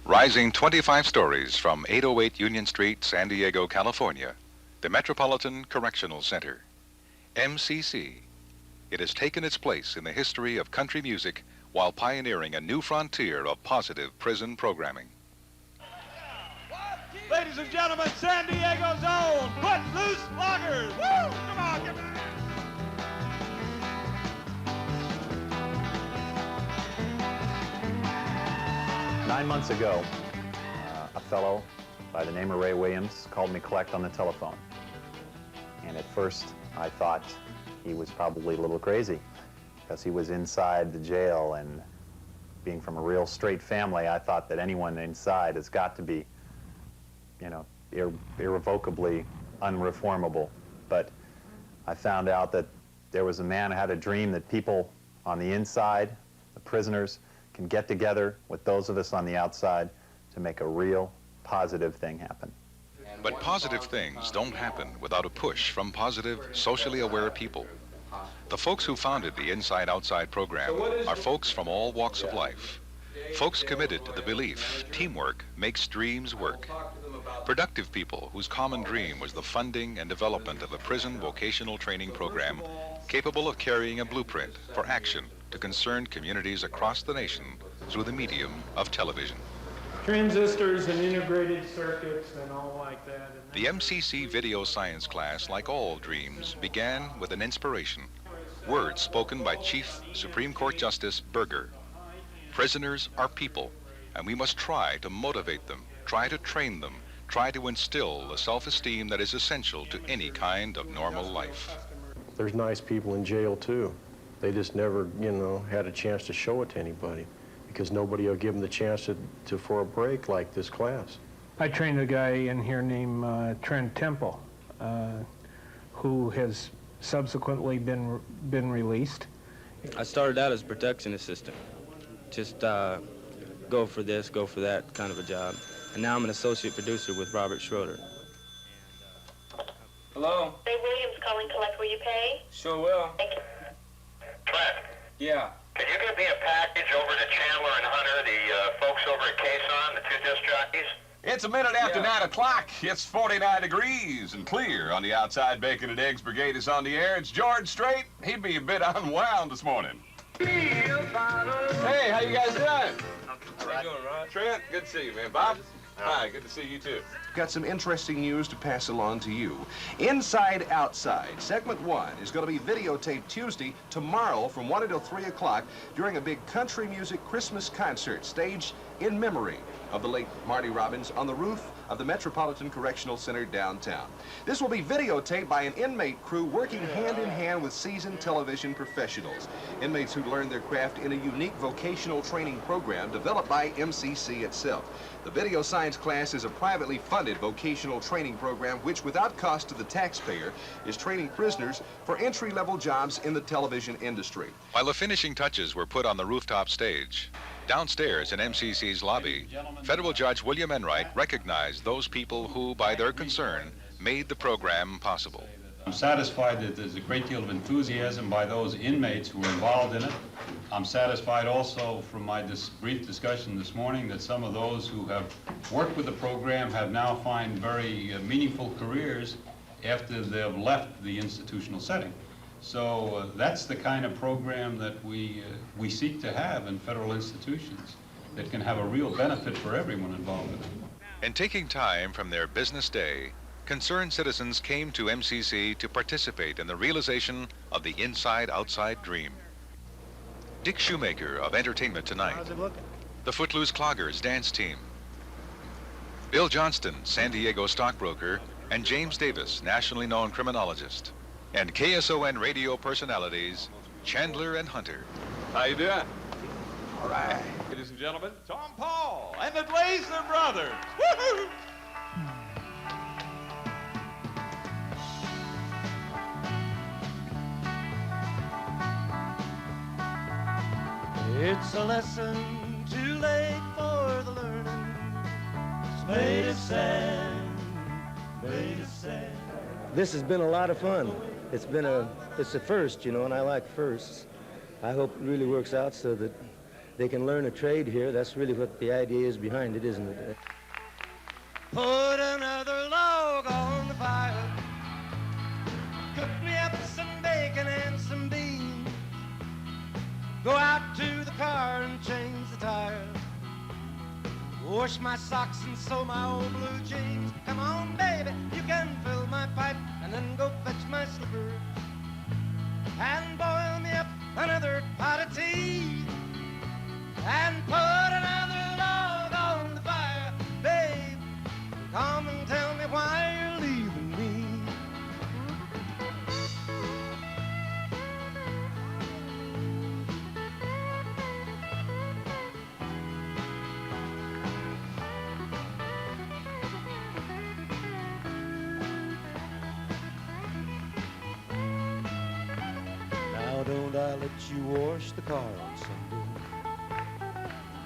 Rising 25 stories from 808 Union Street, San Diego, California, the Metropolitan Correctional Center, MCC. It has taken its place in the history of country music while pioneering a new frontier of positive prison programming. Ladies and gentlemen, San Diego's own Footloose Loggers. Woo! Come on, get back. 9 months ago, a fellow by the name of Ray Williams called me collect on the telephone. And at first, I thought he was probably a little crazy because he was inside the jail, and being from a real straight family, I thought that anyone inside has got to be, you know, irrevocably unreformable. But I found out that there was a man who had a dream that people on the inside, the prisoners, can get together with those of us on the outside to make a real positive thing happen. But positive things don't happen without a push from positive, socially aware people. The folks who founded the Inside Outside program are folks from all walks of life. Folks committed to the belief teamwork makes dreams work. Productive people whose common dream was the funding and development of a prison vocational training program capable of carrying a blueprint for action to concerned communities across the nation through the medium of television. Transistors and integrated circuits and all like that. The MCC video science class, like all dreams, began with an inspiration. Words spoken by Chief Supreme Court Justice Berger. Prisoners are people, and we must try to motivate them, try to train them, try to instill the self-esteem that is essential to any kind of normal life. There's nice people in jail too. They just never, had a chance to show it to anybody because nobody will give them the chance for a break like this class. I trained a guy in here named Trent Temple, who has subsequently been released. I started out as a production assistant. Just go for this, go for that kind of a job. And now I'm an associate producer with Robert Schroeder. Hello? Ray Williams calling, collect where you pay. Sure will. Thank you. Trent, Yeah. can you get me a package over to Chandler and Hunter, the folks over at Quezon, the two disc jockeys? It's a minute after 9 o'clock. It's 49 degrees and clear on the outside. Bacon and Eggs Brigade is on the air. It's George Strait. He'd be a bit unwound this morning. Hey, how you guys doing? How you doing, Rod? Trent, good to see you, man. Bob? Hi, good to see you, too. Got some interesting news to pass along to you. Inside Outside, segment 1 is going to be videotaped Tuesday, tomorrow from 1 until 3 o'clock during a big country music Christmas concert staged in memory of the late Marty Robbins on the roof of the Metropolitan Correctional Center downtown. This will be videotaped by an inmate crew working hand in hand with seasoned television professionals. Inmates who learned their craft in a unique vocational training program developed by MCC itself. The video science class is a privately funded vocational training program which, without cost to the taxpayer, is training prisoners for entry-level jobs in the television industry. While the finishing touches were put on the rooftop stage, downstairs in MCC's lobby, Federal Judge William Enright recognized those people who, by their concern, made the program possible. I'm satisfied that there's a great deal of enthusiasm by those inmates who were involved in it. I'm satisfied also from my brief discussion this morning that some of those who have worked with the program have now found very meaningful careers after they've left the institutional setting. So that's the kind of program that we seek to have in federal institutions that can have a real benefit for everyone involved in it. In taking time from their business day, concerned citizens came to MCC to participate in the realization of the inside-outside dream. Dick Shoemaker of Entertainment Tonight, the Footloose Cloggers dance team, Bill Johnston, San Diego stockbroker, and James Davis, nationally known criminologist, and KSON radio personalities, Chandler and Hunter. How you doing? All right. Ladies and gentlemen, Tom Paul and the Glazer Brothers. Woo-hoo! It's a lesson too late for the learning. It's made of sand, made of sand. This has been a lot of fun. It's a first, and I like firsts. I hope it really works out so that they can learn a trade here. That's really what the idea is behind it, isn't it? Put another log on the fire. Cook me up some bacon and some beans. Go out to the car and change the tire. Wash my socks and sew my old blue jeans. Come on, baby, you can fill my pipe and then go fetch my slippers. And boil me up another pot of tea. And put another log on the fire, babe. Come and tell me why you're leaving me. Now don't I let you wash the car on Sunday?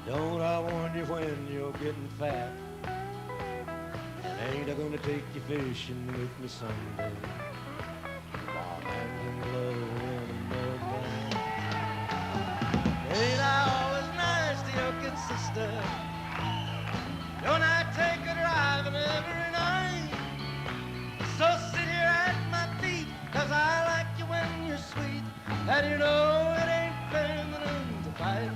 Don't I warn you when you're getting fat? And ain't I gonna take you fishing with me someday? While hand in glove in a mud band. Ain't I always nice to your good sister? Don't I take her driving every night? So sit here at my feet, 'cause I like you when you're sweet. And you know it ain't feminine to fight.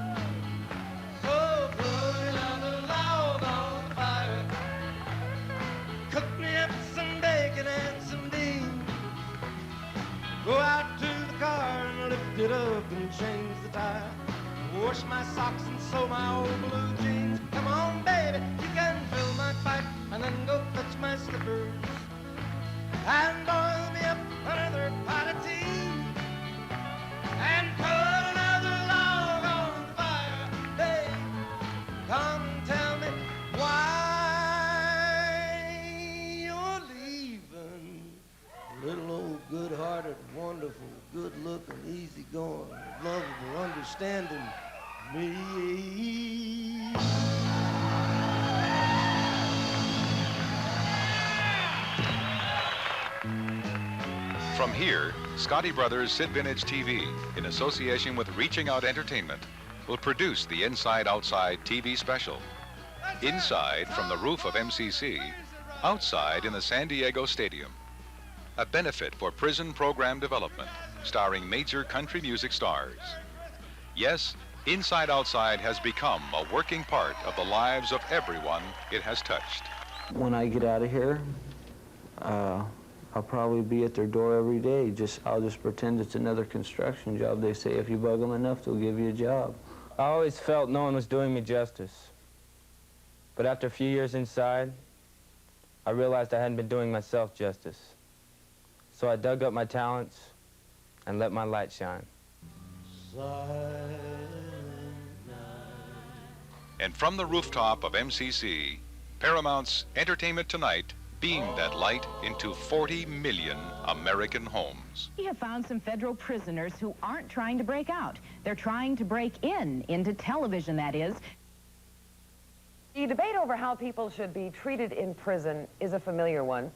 So put another log on the fire. Cook me up some bacon and some beans. Go out to the car and lift it up and change the tire. Wash my socks and sew my old blue jeans. Come on, baby, you can fill my pipe and then go fetch my slippers. And boil me up another pot of tea. And put another log on the fire, babe. Come and tell me why you're leaving. Little old good-hearted, wonderful, good-looking, easy-going, lovable, understanding me. From here, Scotty Brothers Sid Vintage TV, in association with Reaching Out Entertainment, will produce the Inside Outside TV special. Inside from the roof of MCC, outside in the San Diego Stadium. A benefit for prison program development, starring major country music stars. Yes, Inside Outside has become a working part of the lives of everyone it has touched. When I get out of here, I'll probably be at their door every day. I'll just pretend it's another construction job. They say if you bug them enough, they'll give you a job. I always felt no one was doing me justice. But after a few years inside, I realized I hadn't been doing myself justice. So I dug up my talents and let my light shine. And from the rooftop of MCC, Paramount's Entertainment Tonight beamed that light into 40 million American homes. We have found some federal prisoners who aren't trying to break out. They're trying to break into television, that is. The debate over how people should be treated in prison is a familiar one.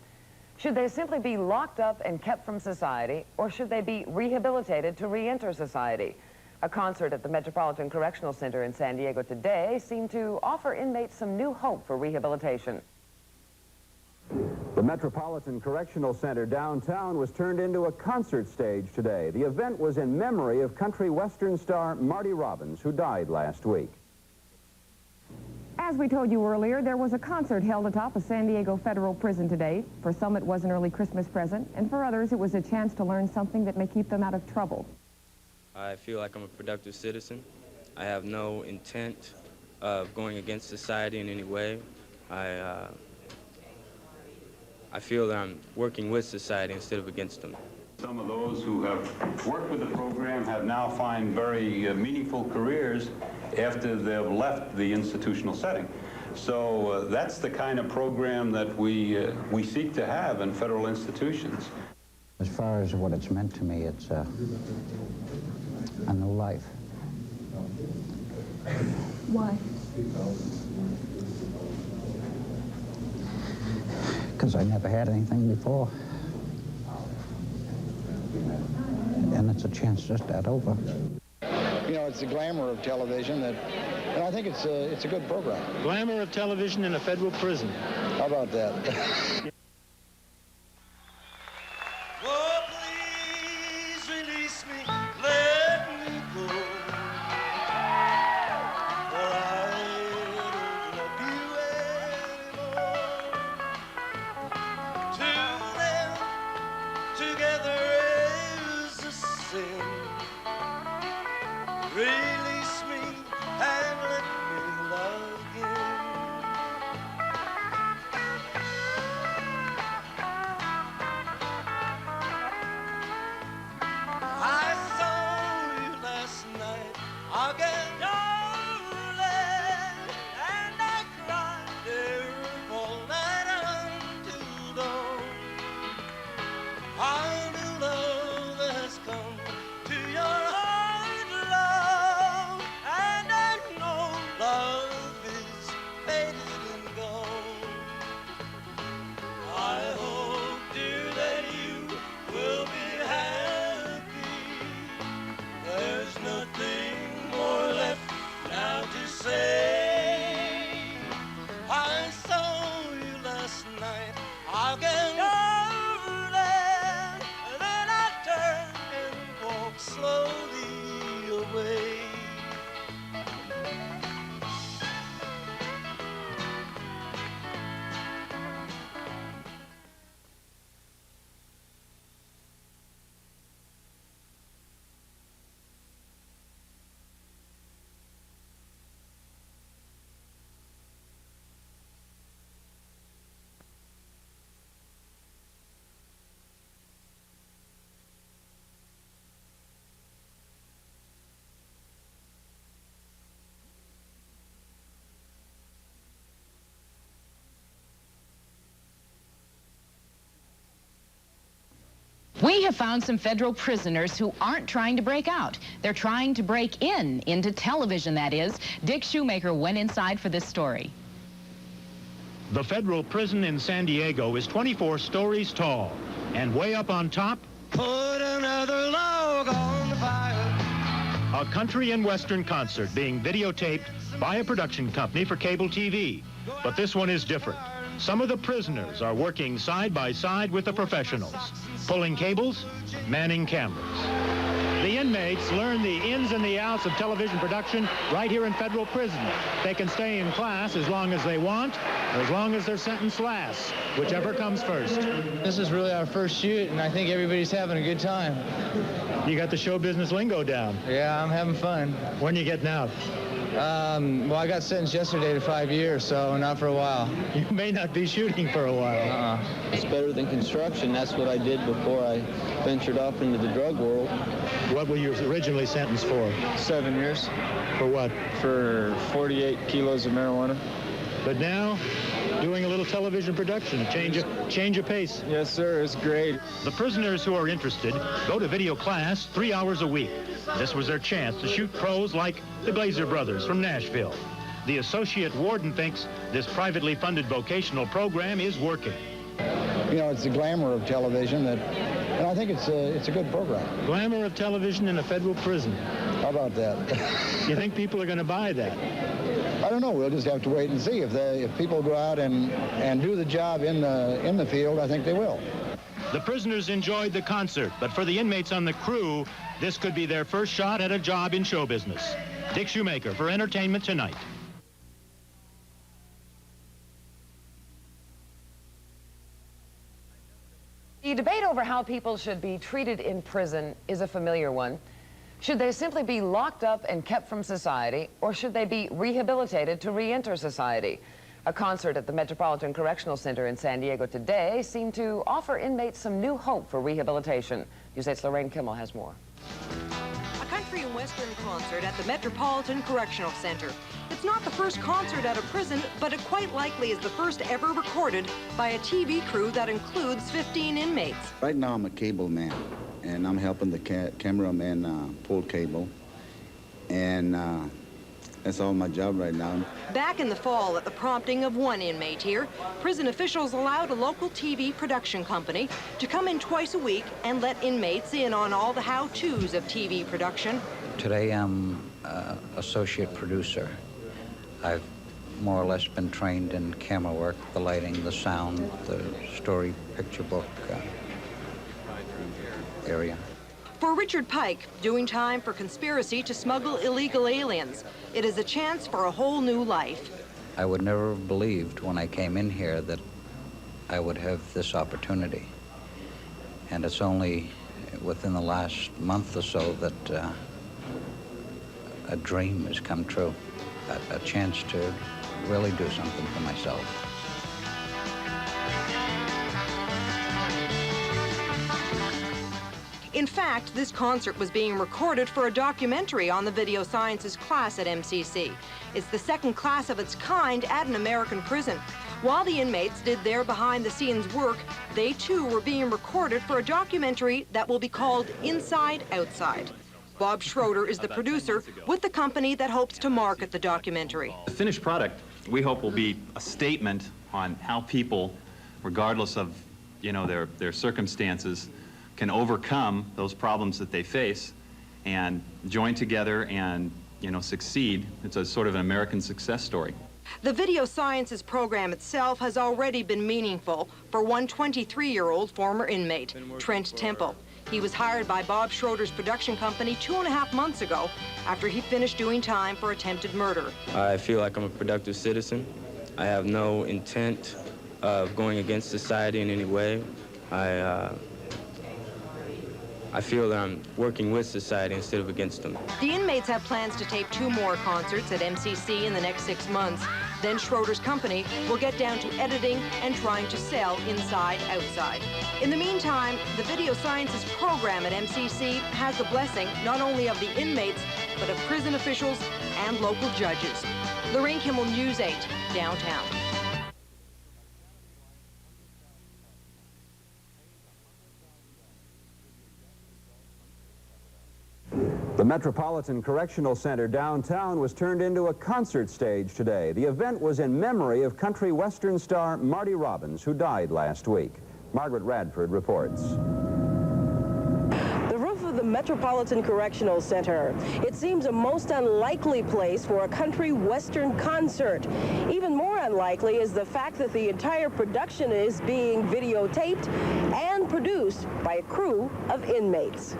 Should they simply be locked up and kept from society, or should they be rehabilitated to re-enter society? A concert at the Metropolitan Correctional Center in San Diego today seemed to offer inmates some new hope for rehabilitation. The Metropolitan Correctional Center downtown was turned into a concert stage today. The event was in memory of country western star Marty Robbins, who died last week. As we told you earlier, there was a concert held atop a San Diego federal prison today. For some, it was an early Christmas present, and for others, it was a chance to learn something that may keep them out of trouble. I feel like I'm a productive citizen. I have no intent of going against society in any way. I feel that I'm working with society instead of against them. Some of those who have worked with the program have now found very meaningful careers after they've left the institutional setting. So that's the kind of program that we seek to have in federal institutions. As far as what it's meant to me, it's a new life. Why? Because I never had anything before. And it's a chance to start over. You know, it's the glamour of television and I think it's a good program. Glamour of television in a federal prison. How about that? Oh, please release me, let me go. For I don't love you anymore. To live together is a sin. Release me and let me love again. I saw you last night again, darling, and I cried there all night until dawn. Our new love has come to your heart, love, and I know love is faded and gone. I hope, dear, that you will be happy. There's nothing more left now to say. I saw you last night again, darling, and then I turned and walked slowly away. We have found some federal prisoners who aren't trying to break out. They're trying to break into television, that is. Dick Shoemaker went inside for this story. The federal prison in San Diego is 24 stories tall, and way up on top, Put another log on the fire. a country and western concert being videotaped by a production company for cable TV. But this one is different. Some of the prisoners are working side by side with the professionals, pulling cables, manning cameras. The inmates learn the ins and the outs of television production right here in federal prison. They can stay in class as long as they want, or as long as their sentence lasts, whichever comes first. This is really our first shoot, and I think everybody's having a good time. You got the show business lingo down. Yeah, I'm having fun. When are you getting out? Well, I got sentenced yesterday to 5 years, so not for a while. You may not be shooting for a while. It's better than construction. That's what I did before I ventured off into the drug world. What were you originally sentenced for? 7 years. For what? For 48 kilos of marijuana. But now, doing a little television production, change of pace. Yes, sir. It's great. The prisoners who are interested go to video class 3 hours a week. This was their chance to shoot pros like the Glazer brothers from Nashville. The associate warden thinks this privately funded vocational program is working. You know, it's the glamour of television and I think it's a good program. Glamour of television in a federal prison. How about that? You think people are going to buy that? I don't know. We'll just have to wait and see. If people go out and do the job in the field, I think they will. The prisoners enjoyed the concert, but for the inmates on the crew, this could be their first shot at a job in show business. Dick Shoemaker for Entertainment Tonight. The debate over how people should be treated in prison is a familiar one. Should they simply be locked up and kept from society, or should they be rehabilitated to re-enter society? A concert at the Metropolitan Correctional Center in San Diego today seemed to offer inmates some new hope for rehabilitation. News 8's Lorraine Kimmel has more. A country and western concert at the Metropolitan Correctional Center. It's not the first concert at a prison, but it quite likely is the first ever recorded by a TV crew that includes 15 inmates. Right now I'm a cable man, and I'm helping the cameraman pull cable. And That's all my job right now. Back in the fall, at the prompting of one inmate here, prison officials allowed a local TV production company to come in twice a week and let inmates in on all the how-tos of TV production. Today I'm associate producer. I've more or less been trained in camera work, the lighting, the sound, the story, picture book area. For Richard Pike, doing time for conspiracy to smuggle illegal aliens, it is a chance for a whole new life. I would never have believed when I came in here that I would have this opportunity. And it's only within the last month or so that a dream has come true, a chance to really do something for myself. In fact, this concert was being recorded for a documentary on the video sciences class at MCC. It's the second class of its kind at an American prison. While the inmates did their behind-the-scenes work, they too were being recorded for a documentary that will be called Inside Outside. Bob Schroeder is the producer with the company that hopes to market the documentary. The finished product, we hope, will be a statement on how people, regardless of, their circumstances, can overcome those problems that they face and join together and, succeed. It's a sort of an American success story. The video sciences program itself has already been meaningful for one 23-year-old former inmate, Trent Temple. He was hired by Bob Schroeder's production company 2.5 months ago after he finished doing time for attempted murder. I feel like I'm a productive citizen. I have no intent of going against society in any way. I feel that I'm working with society instead of against them. The inmates have plans to tape 2 more concerts at MCC in the next 6 months. Then Schroeder's company will get down to editing and trying to sell Inside Outside. In the meantime, the video sciences program at MCC has the blessing not only of the inmates, but of prison officials and local judges. Lorraine Kimmel, News 8, downtown. The Metropolitan Correctional Center downtown was turned into a concert stage today. The event was in memory of country western star Marty Robbins, who died last week. Margaret Radford reports. The roof of the Metropolitan Correctional Center. It seems a most unlikely place for a country western concert. Even more unlikely is the fact that the entire production is being videotaped and produced by a crew of inmates.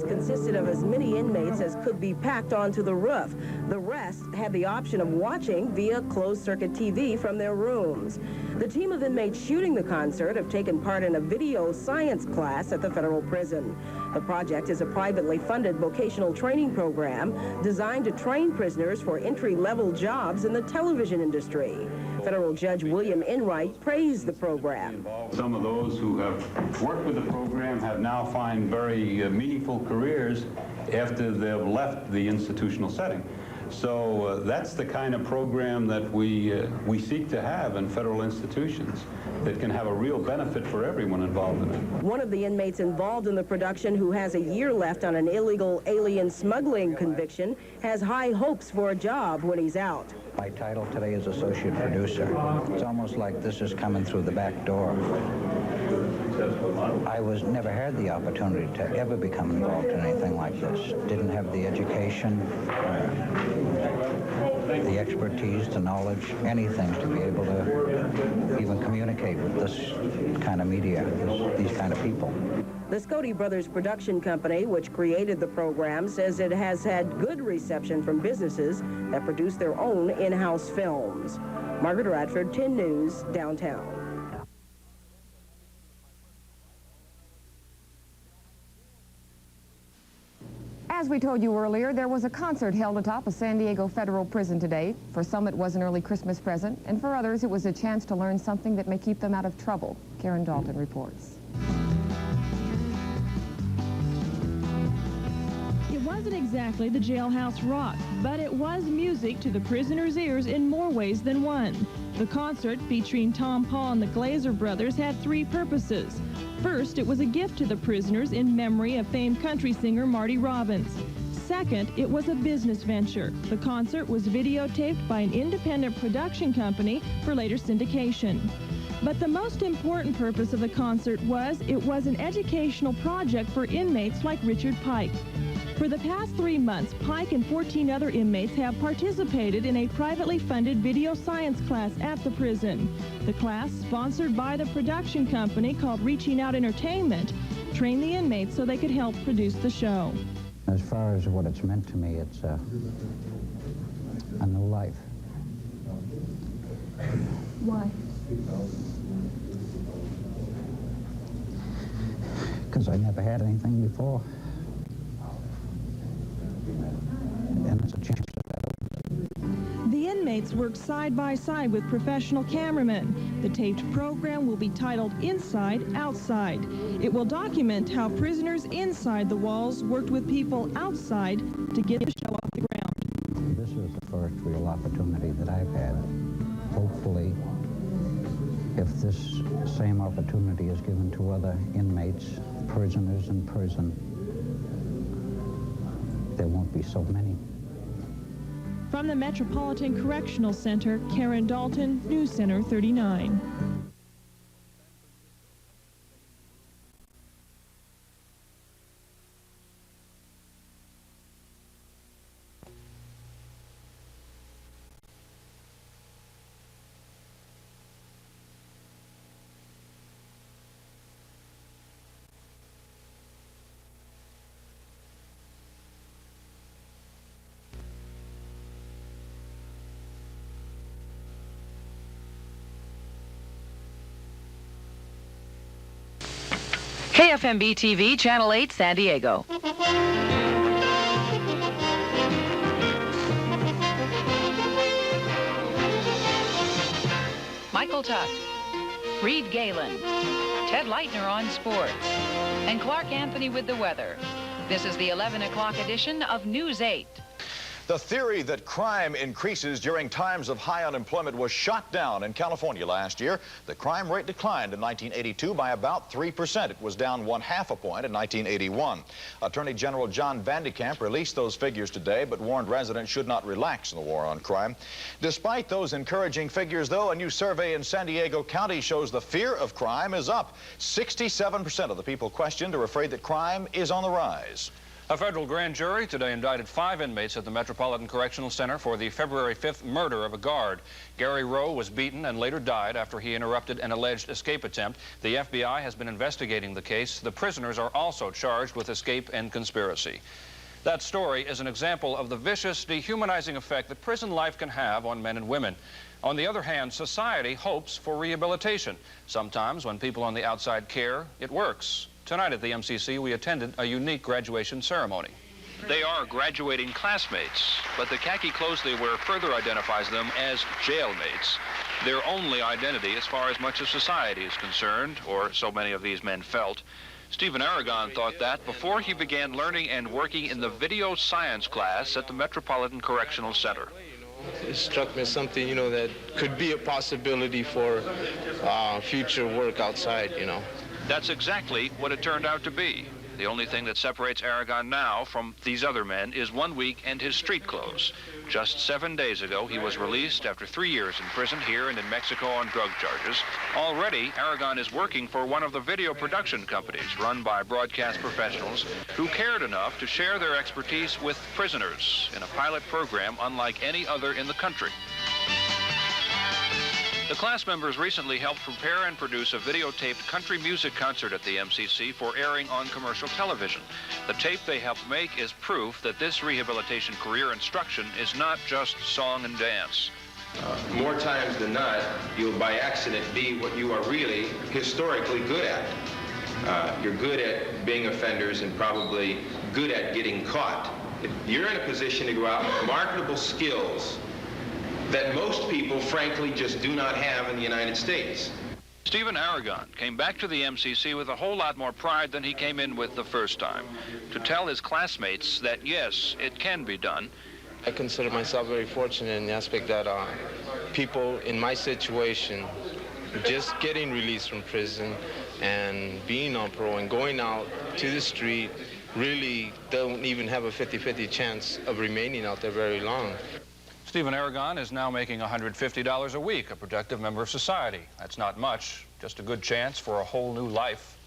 Consisted of as many inmates as could be packed onto the roof. The rest had the option of watching via closed-circuit TV from their rooms. The team of inmates shooting the concert have taken part in a video science class at the federal prison. The project is a privately funded vocational training program designed to train prisoners for entry-level jobs in the television industry. Federal Judge William Enright praised the program. Some of those who have worked with the program have now found very meaningful careers after they've left the institutional setting. So that's the kind of program that we seek to have in federal institutions that can have a real benefit for everyone involved in it. One of the inmates involved in the production, who has a year left on an illegal alien smuggling conviction, has high hopes for a job when he's out. My title today is associate producer. It's almost like this is coming through the back door. I never had the opportunity to ever become involved in anything like this. Didn't have the education, the expertise, the knowledge, anything to be able to even communicate with this kind of media, these kind of people. The Scotty Brothers production company, which created the program, says it has had good reception from businesses that produce their own in-house films. Margaret Radford, 10 News, downtown. As we told you earlier, there was a concert held atop a San Diego federal prison today. For some, it was an early Christmas present, and for others, it was a chance to learn something that may keep them out of trouble. Karen Dalton reports. It wasn't wasn't exactly the jailhouse rock, but it was music to the prisoners' ears in more ways than one. The concert, featuring Tom Paul and the Glazer brothers, had three purposes. First, it was a gift to the prisoners in memory of famed country singer Marty Robbins. Second, it was a business venture. The concert was videotaped by an independent production company for later syndication. But the most important purpose of the concert was it was an educational project for inmates like Richard Pike. For the past 3 months, Pike and 14 other inmates have participated in a privately funded video science class at the prison. The class, sponsored by the production company called Reaching Out Entertainment, trained the inmates so they could help produce the show. As far as what it's meant to me, it's a new life. Why? Because I never had anything before. And it's a chance to that. The inmates worked side by side with professional cameramen. The taped program will be titled Inside, Outside. It will document how prisoners inside the walls worked with people outside to get the show off the ground. This is the first real opportunity that I've had. Hopefully, if this same opportunity is given to other inmates, prisoners in prison, there won't be so many. From the Metropolitan Correctional Center, Karen Dalton, News Center 39. KFMB TV, Channel 8, San Diego. Michael Tuck, Reed Galen, Ted Leitner on sports, and Clark Anthony with the weather. This is the 11 o'clock edition of News 8. The theory that crime increases during times of high unemployment was shot down in California last year. The crime rate declined in 1982 by about 3%. It was down 1/2 a point in 1981. Attorney General John Vandekamp released those figures today, but warned residents should not relax in the war on crime. Despite those encouraging figures, though, a new survey in San Diego County shows the fear of crime is up. 67% of the people questioned are afraid that crime is on the rise. A federal grand jury today indicted 5 inmates at the Metropolitan Correctional Center for the February 5th murder of a guard. Gary Rowe was beaten and later died after he interrupted an alleged escape attempt. The FBI has been investigating the case. The prisoners are also charged with escape and conspiracy. That story is an example of the vicious, dehumanizing effect that prison life can have on men and women. On the other hand, society hopes for rehabilitation. Sometimes when people on the outside care, it works. Tonight at the MCC, we attended a unique graduation ceremony. They are graduating classmates, but the khaki clothes they wear further identifies them as jailmates. Their only identity as far as much of society is concerned, or so many of these men felt. Stephen Aragon thought that before he began learning and working in the video science class at the Metropolitan Correctional Center. It struck me as something, you know, that could be a possibility for future work outside, you know. That's exactly what it turned out to be. The only thing that separates Aragon now from these other men is 1 week and his street clothes. Just 7 days ago, he was released after 3 years in prison here and in Mexico on drug charges. Already, Aragon is working for one of the video production companies run by broadcast professionals who cared enough to share their expertise with prisoners in a pilot program unlike any other in the country. The class members recently helped prepare and produce a videotaped country music concert at the MCC for airing on commercial television. The tape they helped make is proof that this rehabilitation career instruction is not just song and dance. More times than not, you'll by accident be what you are really historically good at. You're good at being offenders and probably good at getting caught. If you're in a position to go out with marketable skills that most people, frankly, just do not have in the United States. Stephen Aragon came back to the MCC with a whole lot more pride than he came in with the first time, to tell his classmates that, yes, it can be done. I consider myself very fortunate in the aspect that people in my situation, just getting released from prison and being on parole and going out to the street, really don't even have a 50-50 chance of remaining out there very long. Stephen Aragon is now making $150 a week, a productive member of society. That's not much, just a good chance for a whole new life.